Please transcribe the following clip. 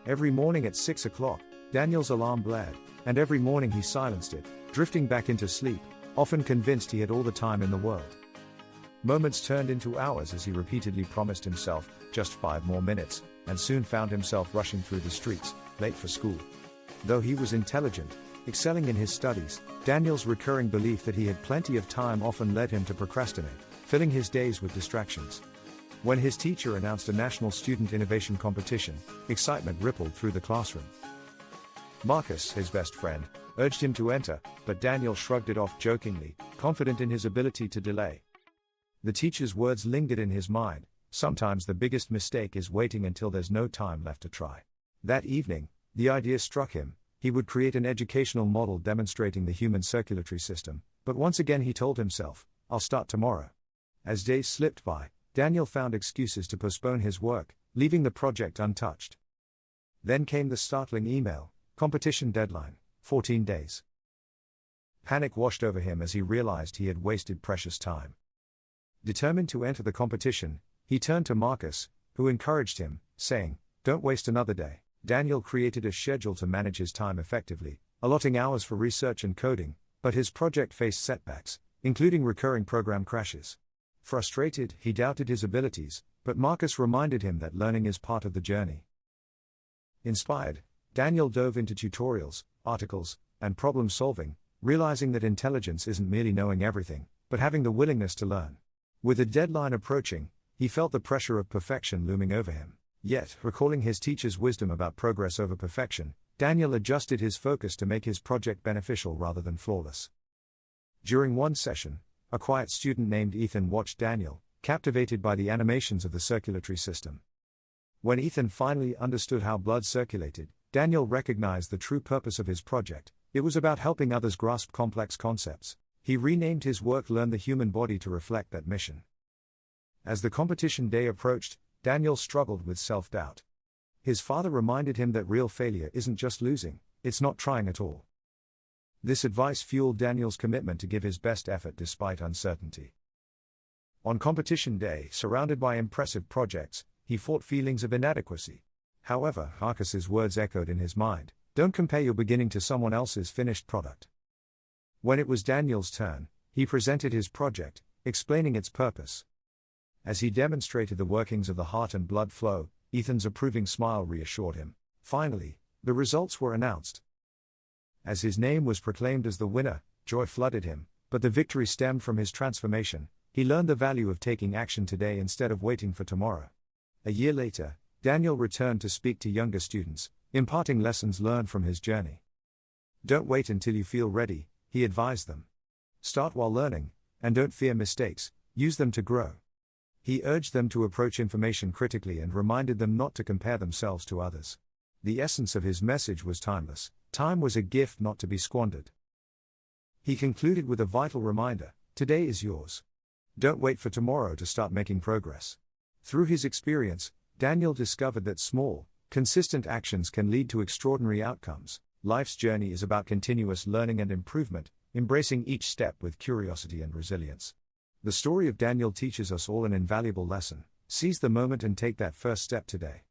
Every morning at 6 o'clock, Daniel's alarm blared, and every morning he silenced it, drifting back into sleep, often convinced he had all the time in the world. Moments turned into hours as he repeatedly promised himself just 5 more minutes, and soon found himself rushing through the streets, late for school. Though he was intelligent, excelling in his studies, Daniel's recurring belief that he had plenty of time often led him to procrastinate, filling his days with distractions. When his teacher announced a national student innovation competition, excitement rippled through the classroom. Marcus, his best friend, urged him to enter, but Daniel shrugged it off jokingly, confident in his ability to delay. The teacher's words lingered in his mind: sometimes the biggest mistake is waiting until there's no time left to try. That evening, the idea struck him. He would create an educational model demonstrating the human circulatory system, but once again he told himself, "I'll start tomorrow." As days slipped by, Daniel found excuses to postpone his work, leaving the project untouched. Then came the startling email: competition deadline, 14 days. Panic washed over him as he realized he had wasted precious time. Determined to enter the competition, he turned to Marcus, who encouraged him, saying, "Don't waste another day." Daniel created a schedule to manage his time effectively, allotting hours for research and coding, but his project faced setbacks, including recurring program crashes. Frustrated, he doubted his abilities, but Marcus reminded him that learning is part of the journey. Inspired, Daniel dove into tutorials, articles, and problem solving, realizing that intelligence isn't merely knowing everything, but having the willingness to learn. With a deadline approaching, he felt the pressure of perfection looming over him. Yet, recalling his teacher's wisdom about progress over perfection, Daniel adjusted his focus to make his project beneficial rather than flawless. During one session, a quiet student named Ethan watched Daniel, captivated by the animations of the circulatory system. When Ethan finally understood how blood circulated, Daniel recognized the true purpose of his project. It was about helping others grasp complex concepts. He renamed his work "Learn the Human Body" to reflect that mission. As the competition day approached, Daniel struggled with self-doubt. His father reminded him that real failure isn't just losing, it's not trying at all. This advice fueled Daniel's commitment to give his best effort despite uncertainty. On competition day, surrounded by impressive projects, he fought feelings of inadequacy. However, Marcus's words echoed in his mind: "Don't compare your beginning to someone else's finished product." When it was Daniel's turn, he presented his project, explaining its purpose. As he demonstrated the workings of the heart and blood flow, Ethan's approving smile reassured him. Finally, the results were announced. As his name was proclaimed as the winner, joy flooded him, but the victory stemmed from his transformation. He learned the value of taking action today instead of waiting for tomorrow. A year later, Daniel returned to speak to younger students, imparting lessons learned from his journey. "Don't wait until you feel ready," he advised them. "Start while learning, and don't fear mistakes, use them to grow." He urged them to approach information critically and reminded them not to compare themselves to others. The essence of his message was timeless: time was a gift not to be squandered. He concluded with a vital reminder: today is yours. Don't wait for tomorrow to start making progress. Through his experience, Daniel discovered that small, consistent actions can lead to extraordinary outcomes. Life's journey is about continuous learning and improvement, embracing each step with curiosity and resilience. The story of Daniel teaches us all an invaluable lesson: seize the moment and take that first step today.